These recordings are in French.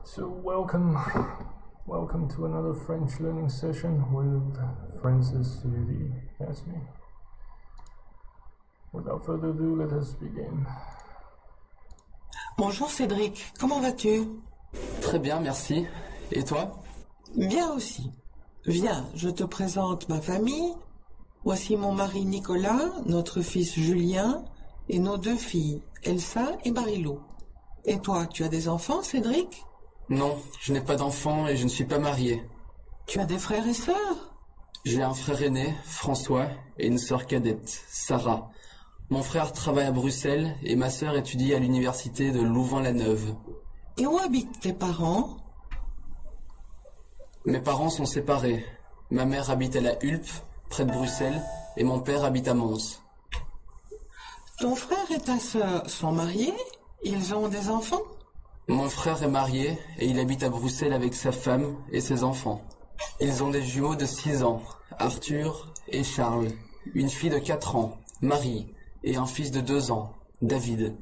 So welcome to another French learning session with Francis Ludi as me. Without further ado, let us begin. Bonjour Cédric, comment vas-tu? Très bien, merci. Et toi? Bien aussi. Viens, je te présente ma famille. Voici mon mari Nicolas, notre fils Julien et nos deux filles, Elsa et Marilou. Et toi, tu as des enfants, Cédric? Non, je n'ai pas d'enfant et je ne suis pas marié. Tu as des frères et sœurs? J'ai un frère aîné, François, et une sœur cadette, Sarah. Mon frère travaille à Bruxelles et ma sœur étudie à l'université de Louvain-la-Neuve. Et où habitent tes parents? Mes parents sont séparés. Ma mère habite à la Hulpe, près de Bruxelles, et mon père habite à Mons. Ton frère et ta sœur sont mariés? Ils ont des enfants? Mon frère est marié et il habite à Bruxelles avec sa femme et ses enfants. Ils ont des jumeaux de 6 ans, Arthur et Charles, une fille de 4 ans, Marie, et un fils de 2 ans, David.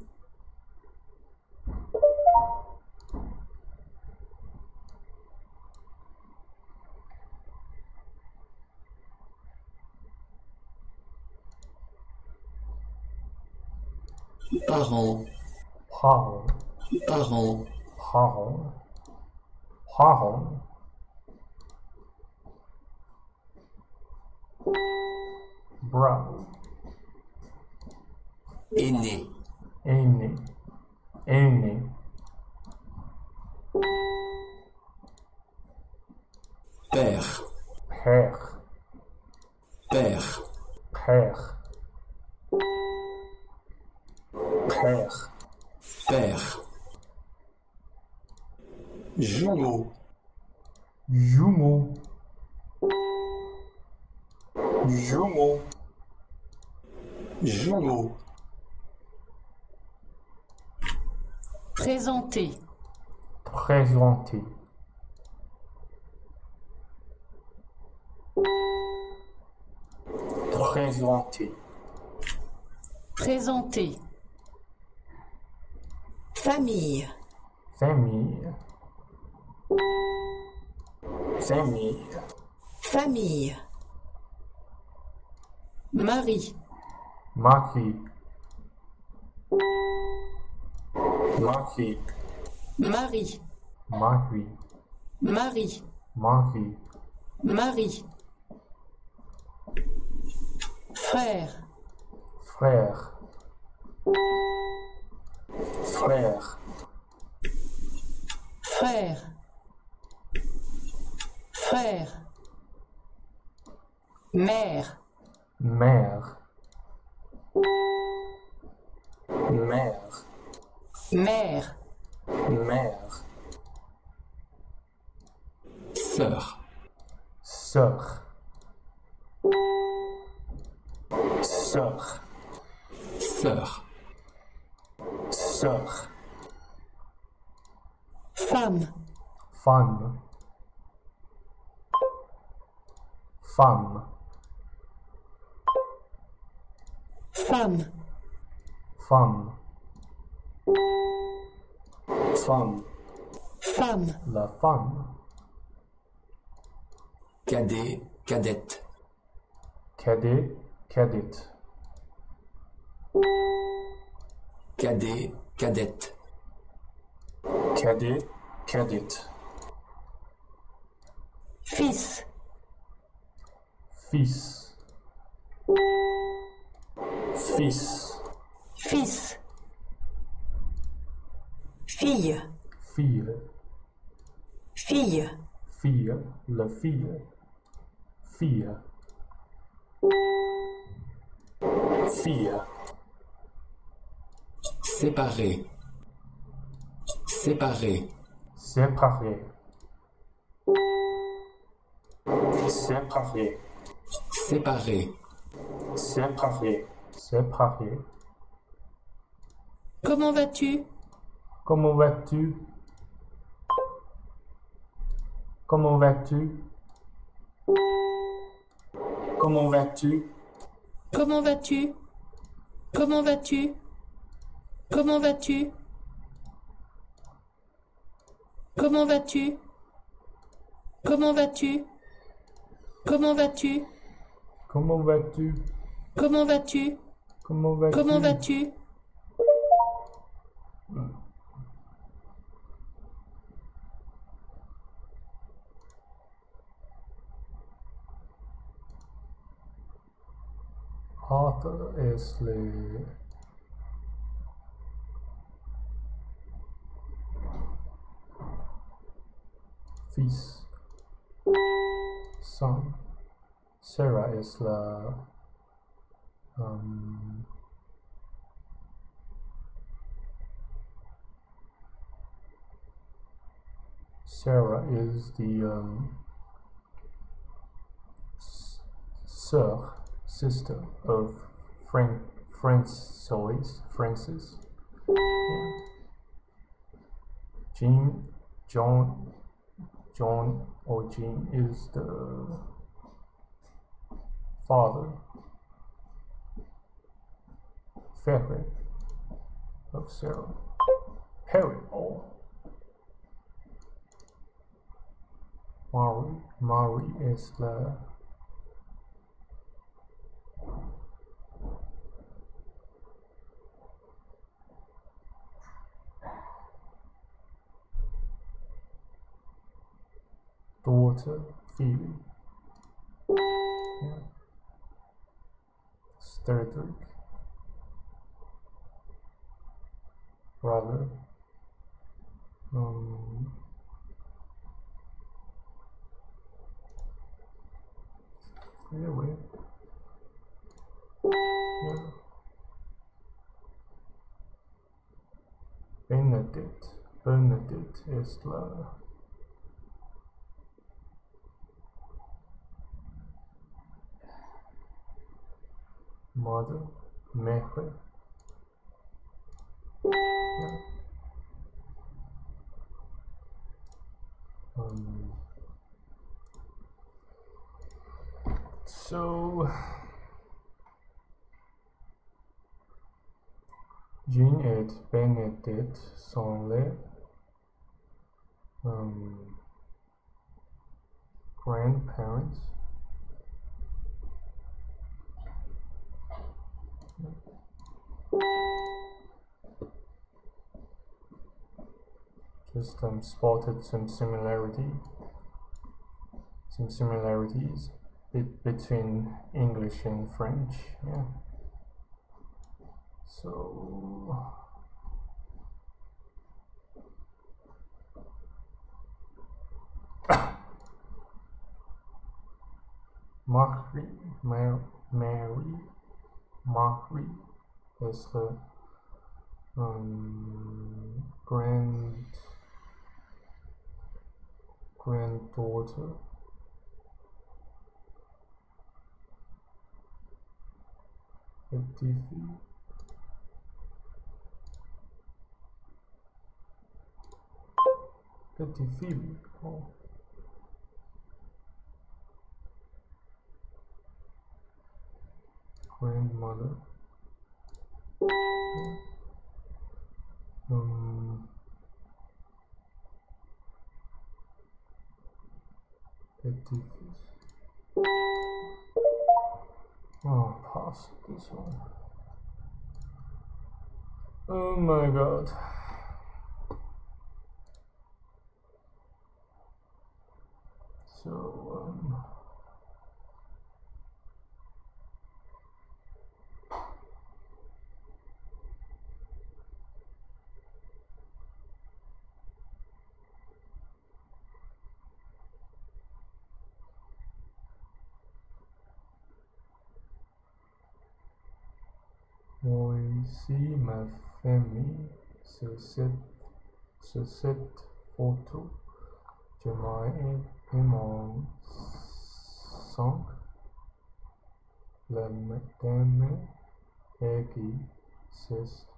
Parents, Parents, parents, parents, parents. Bras, aînés, aîné, aîné. père, Père, père, père. Père, père. Jumeaux, jumeau, jumeau. jumeaux, Présenter. Présenter, présenter. Présenter. Famille. Famille, famille. Famille. Mari. Mari, mari, Mari. mari, Mari. mari. Mari. Frère. Frère, frère. Frère. Frère. Mère. Mère, mère, Mère. mère. sœur, Sœur, sœur, sœur, sœur. Femme. Femme, femme, Femme. femme. Femme, Femme. la femme. cadet, cadette, Cadet, cadette. cadet, cadette, Cadet, cadette. Fils. Fils, fils. Fils. Fille. Fille, Fille. fille, la fille. Fille, fille. séparé, séparé, Séparé, séparé, séparé, séparé, séparé. Comment vas-tu? Comment vas-tu? Comment vas-tu? Comment vas-tu? Comment vas-tu? Comment vas-tu? Comment vas-tu? Comment vas-tu? Comment vas-tu? Comment vas-tu? Comment vas-tu? Comment vas-tu? Comment vas-tu? Comment vas-tu? Arthur est le fils, son. Sarah est la Sarah is the sister of Francis. Yeah. John or Jean is the father, Ferret of Sarah. Perry or Marie is la daughter, Phoebe. Yeah. Cedric, brother. Anyway. Yeah. Benedict is la mother, Mary. Yeah. So Jean et Benedict sont les grandparents. Just spotted some similarities between English and French. Yeah. So Marie is the granddaughter Petit Phoebe. Oh. Grandmother. Petit fils. Oh, pass this one. Oh my god. So voici ma famille sur cette photo. Je et mon sang, la madame existe.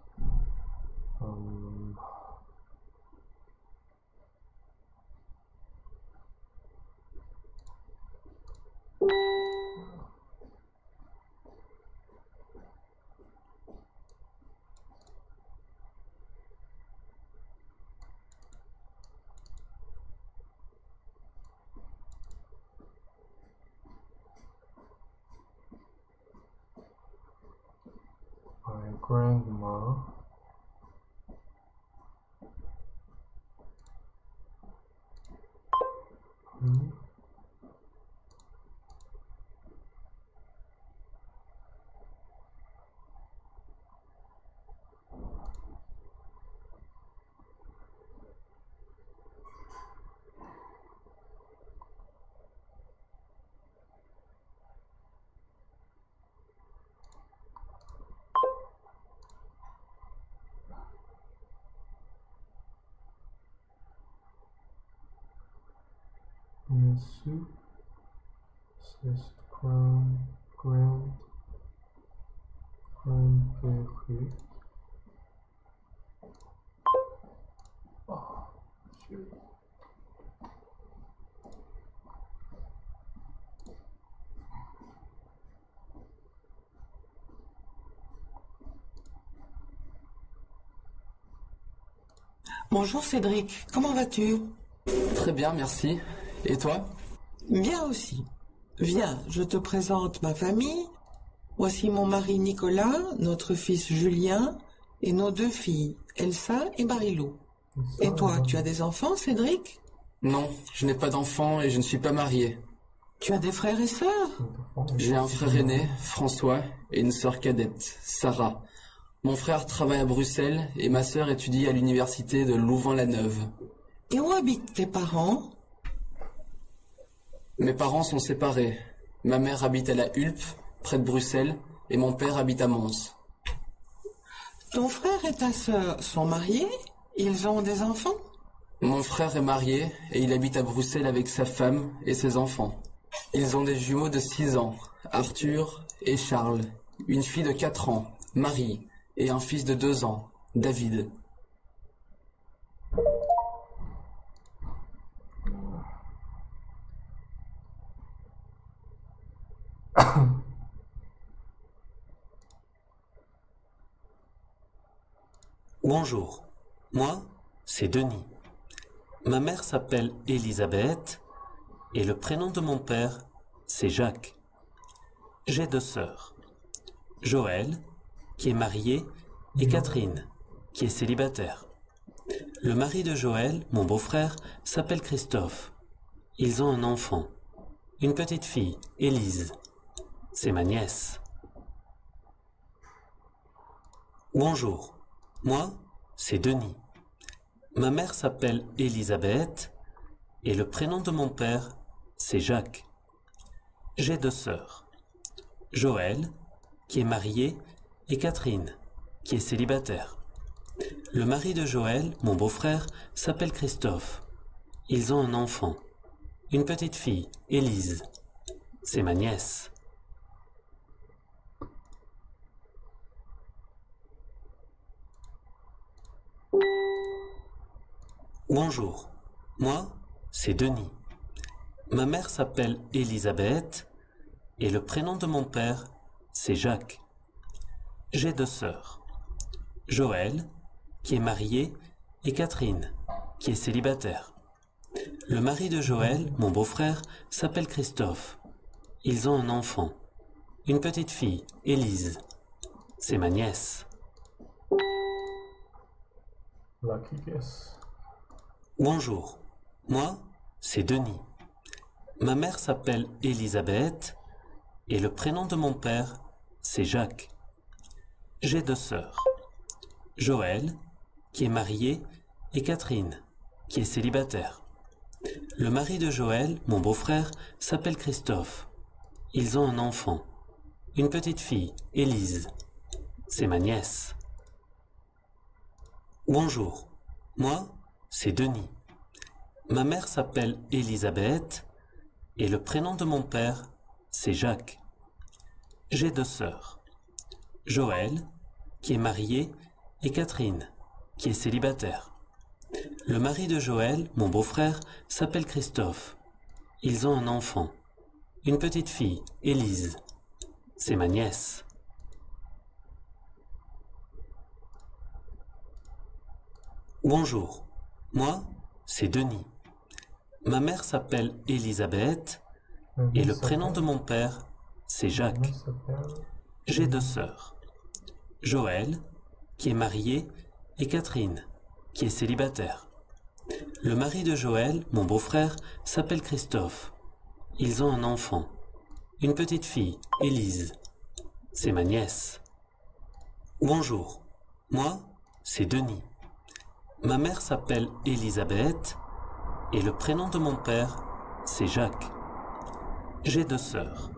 grandma. Hmm. Monsieur, c'est grandpère. Oh, shit. Bonjour Cédric, comment vas-tu? Très bien, merci. Et toi? Bien aussi. Viens, je te présente ma famille. Voici mon mari Nicolas, notre fils Julien et nos deux filles, Elsa et Marilou. Et toi, tu as des enfants, Cédric? Non, je n'ai pas d'enfant et je ne suis pas marié. Tu as des frères et sœurs? J'ai un frère aîné, François, et une sœur cadette, Sarah. Mon frère travaille à Bruxelles et ma sœur étudie à l'université de Louvain-la-Neuve. Et où habitent tes parents? Mes parents sont séparés. Ma mère habite à la Hulpe, près de Bruxelles, et mon père habite à Mons. Ton frère et ta sœur sont mariés? Ils ont des enfants? Mon frère est marié et il habite à Bruxelles avec sa femme et ses enfants. Ils ont des jumeaux de 6 ans, Arthur et Charles, une fille de 4 ans, Marie, et un fils de 2 ans, David. Bonjour, moi, c'est Denis. Ma mère s'appelle Elisabeth et le prénom de mon père, c'est Jacques. J'ai 2 sœurs, Joël, qui est mariée, et Catherine, qui est célibataire. Le mari de Joël, mon beau-frère, s'appelle Christophe. Ils ont un enfant, une petite fille, Élise. C'est ma nièce. Bonjour, moi, c'est Denis. Ma mère s'appelle Elisabeth et le prénom de mon père, c'est Jacques. J'ai 2 sœurs, Joël, qui est mariée, et Catherine, qui est célibataire. Le mari de Joël, mon beau-frère, s'appelle Christophe. Ils ont un enfant, une petite fille, Élise. C'est ma nièce. Bonjour, moi, c'est Denis. Ma mère s'appelle Elisabeth et le prénom de mon père, c'est Jacques. J'ai 2 sœurs, Joël, qui est mariée, et Catherine, qui est célibataire. Le mari de Joël, mon beau-frère, s'appelle Christophe. Ils ont un enfant, une petite fille, Élise. C'est ma nièce. Lucky guess. Bonjour, moi, c'est Denis. Ma mère s'appelle Elisabeth et le prénom de mon père, c'est Jacques. J'ai 2 sœurs, Joël, qui est mariée, et Catherine, qui est célibataire. Le mari de Joël, mon beau-frère, s'appelle Christophe. Ils ont un enfant, une petite fille, Élise. C'est ma nièce. Bonjour, moi, c'est Denis. Ma mère s'appelle Elisabeth et le prénom de mon père, c'est Jacques. J'ai 2 sœurs, Joël, qui est mariée, et Catherine, qui est célibataire. Le mari de Joël, mon beau-frère, s'appelle Christophe. Ils ont un enfant, une petite fille, Élise. C'est ma nièce. Bonjour, moi, c'est Denis. Ma mère s'appelle Elisabeth et le prénom de mon père, c'est Jacques. J'ai 2 sœurs, Joël, qui est marié, et Catherine, qui est célibataire. Le mari de Joël, mon beau-frère, s'appelle Christophe. Ils ont un enfant, une petite fille, Élise. C'est ma nièce. Bonjour, moi, c'est Denis. Ma mère s'appelle Élisabeth et le prénom de mon père, c'est Jacques. J'ai 2 sœurs.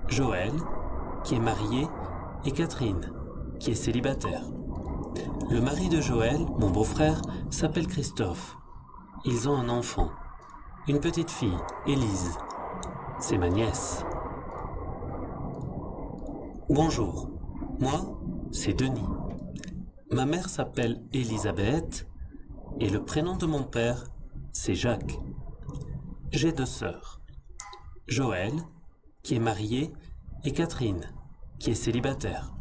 Joël, qui est marié, et Catherine, qui est célibataire. Le mari de Joël, mon beau-frère, s'appelle Christophe. Ils ont un enfant, une petite fille, Élise. C'est ma nièce. Bonjour, moi, c'est Denis. Ma mère s'appelle Élisabeth et le prénom de mon père, c'est Jacques. J'ai 2 sœurs. Joël, qui est marié, et Catherine, qui est célibataire.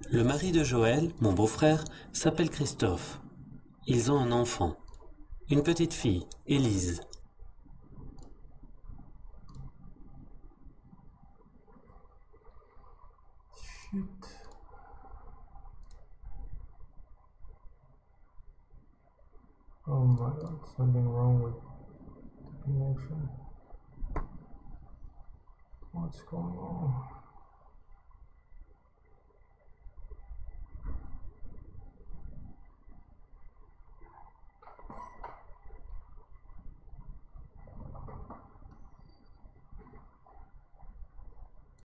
Le mari de Joël, mon beau-frère, s'appelle Christophe. Ils ont un enfant, une petite fille, Élise. Shit. Oh my god, something wrong with the connection. What's going on?